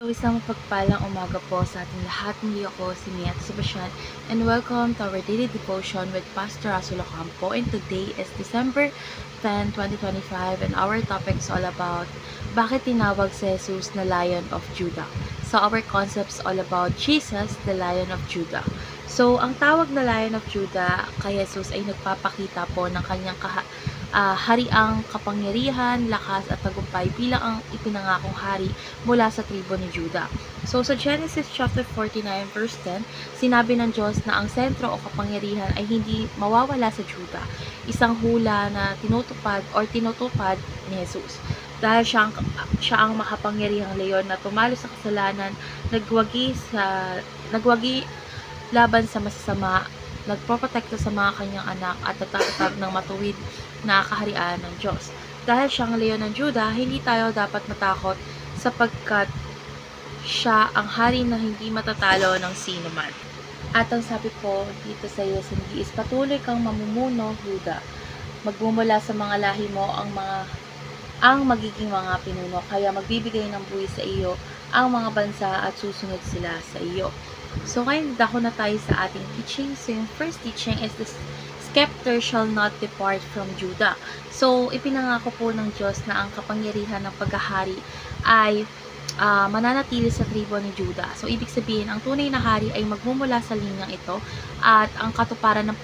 Isang mapagpalang umaga po sa ating lahat. Muli ako si Mia Sebastian and welcome to our daily devotion with Pastor Russell Ocampo. And today is December 10, 2025 and our topic is all about bakit tinawag si Jesus na Lion of Judah. So our concept is all about Jesus, the Lion of Judah. So ang tawag na Lion of Judah kay Jesus ay nagpapakita po ng kanyang hariang kapangyarihan, lakas at tagumpay bilang ang ipinangakong hari mula sa tribo ni Judah. So sa Genesis chapter 49 verse 10, sinabi ng Diyos na ang sentro o kapangyarihan ay hindi mawawala sa Judah. Isang hula na tinutupad ni Jesus. Dahil siya ang makapangyarihang leyon na tumalo sa kasalanan, nagwagi laban sa masasama, nagproprotekta sa mga kanyang anak at nagtatatag ng matuwid na kaharian ng Diyos. Dahil siyang leon ng Judah, hindi tayo dapat matakot sapagkat siya ang hari na hindi matatalo ng sino man. At ang sabi po dito sa iyo is patuloy kang mamumuno, Judah. Magmumula sa mga lahi mo ang magiging mga pinuno, kaya magbibigay ng buwis sa iyo ang mga bansa at susunod sila sa iyo. So ngayon dako na tayo sa ating teaching. So yung first teaching is the scepter shall not depart from Judah. So ipinangako po ng Diyos na ang kapangyarihan ng paghahari ay mananatili sa tribo ni Judah. So ibig sabihin ang tunay na hari ay magmumula sa linyang ito at ang katuparan ng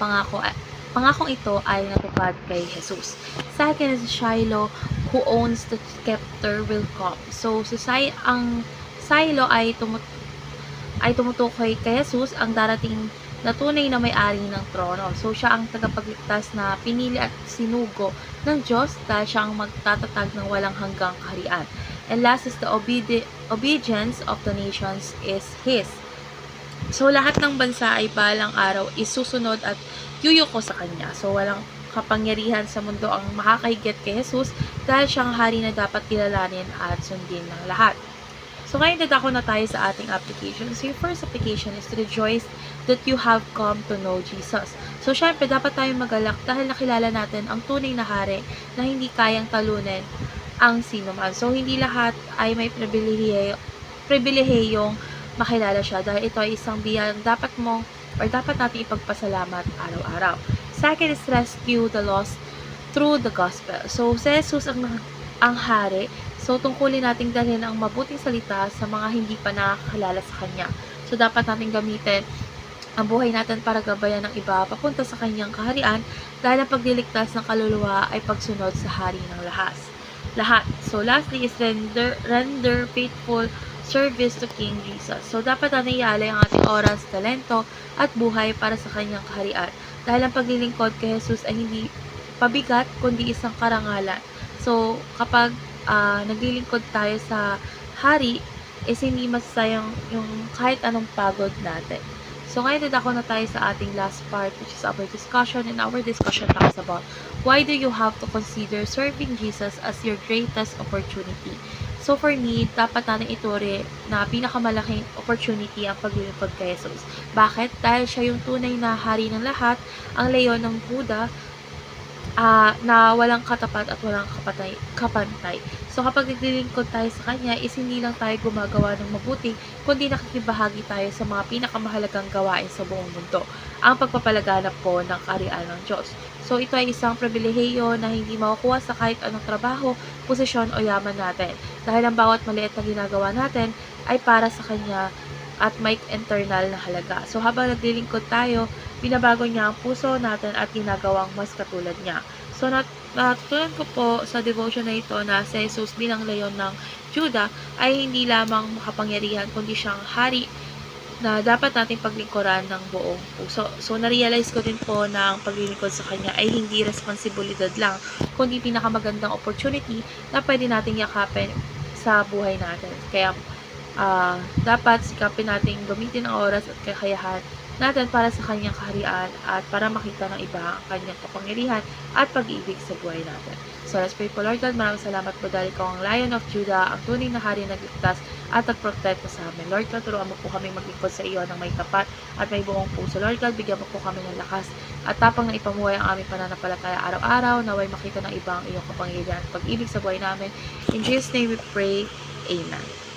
pangakong ito ay natupad kay Jesus. Sa akin si Shiloh who owns the scepter will come. So ang Shiloh ay tumutukoy kay Jesus, ang darating na tunay na may-ari ng trono. So, siya ang tagapagligtas na pinili at sinugo ng Diyos dahil siya ang magtatatag ng walang hanggang kaharian. And last is the obedience of the nations is His. So, lahat ng bansa ay balang araw isusunod at yuyuko sa Kanya. So, walang kapangyarihan sa mundo ang makakahigit kay Jesus dahil siyang hari na dapat kilalanin at sundin ng lahat. So, ngayon dadako na tayo sa ating application. So, yung first application is to rejoice that you have come to know Jesus. So, syempre, dapat tayong magalak dahil nakilala natin ang tunay na hari na hindi kayang talunin ang sino man. So, hindi lahat ay may pribilehiyong makilala siya dahil ito ay isang biyayang dapat natin ipagpasalamat araw-araw. Second is rescue the lost through the gospel. So, si Jesus ang hari. So, tungkulin nating dalhin ang mabuting salita sa mga hindi pa nakakilala sa Kanya. So, dapat natin gamitin ang buhay natin para gabayan ng iba papunta sa Kanyang kaharian dahil ang pagliligtas ng kaluluwa ay pagsunod sa hari ng lahat. So, lastly is render faithful service to King Jesus. So, dapat natin ialay ang ating oras, talento, at buhay para sa Kanyang kaharian. Dahil ang paglilingkod kay Jesus ay hindi pabigat, kundi isang karangalan. So, kapag naglilingkod tayo sa hari, is hindi masasayang yung kahit anong pagod natin. So, ngayon dadako na tayo sa ating last part, which is our discussion. And our discussion talks about why do you have to consider serving Jesus as your greatest opportunity? So, for me, dapat natin ituri na pinakamalaking opportunity ang paglilingkod kay Jesus. Bakit? Dahil siya yung tunay na hari ng lahat, ang leon ng Judah, na walang katapat at walang kapantay. So, kapag naglilingkod tayo sa Kanya, is hindi lang tayo gumagawa ng mabuti, kundi nakikibahagi tayo sa mga pinakamahalagang gawain sa buong mundo, ang pagpapalaganap po ng kaharian ng Diyos. So, ito ay isang pribilehiyo na hindi makukuha sa kahit anong trabaho, posisyon o yaman natin. Dahil ang bawat maliit na ginagawa natin ay para sa Kanya at may internal na halaga. So, habang naglilingkod tayo, binabago niya ang puso natin at ginagawang mas katulad niya. So, natutunan ko po sa devotion na ito na si Jesus bilang leon ng Judah ay hindi lamang makapangyarihan kundi siyang hari na dapat nating paglingkuran ng buong puso. So, na-realize ko din po na ang paglilingkod sa Kanya ay hindi responsibilidad lang, kundi pinakamagandang opportunity na pwede nating yakapin sa buhay natin. Kaya, dapat sikapin nating gamitin ang oras at kakayahan natin para sa Kanyang kaharian at para makita ng iba ang Kanyang kapangyarihan at pag-ibig sa buhay natin. So, let's pray po, Lord God. Maraming salamat po dahil Ikaw ang Lion of Judah, ang tunay na hari na nagligtas at nagprotekta sa amin. Lord God, turuan mo po kami maglingkod sa iyo ng may tapat at may buong puso. Lord God, bigyan mo po kami ng lakas at tapang na ipamuhay ang aming pananampalataya araw-araw, naway makita ng iba ang iyong kapangyarihan at pag-ibig sa buhay namin. In Jesus' name we pray. Amen.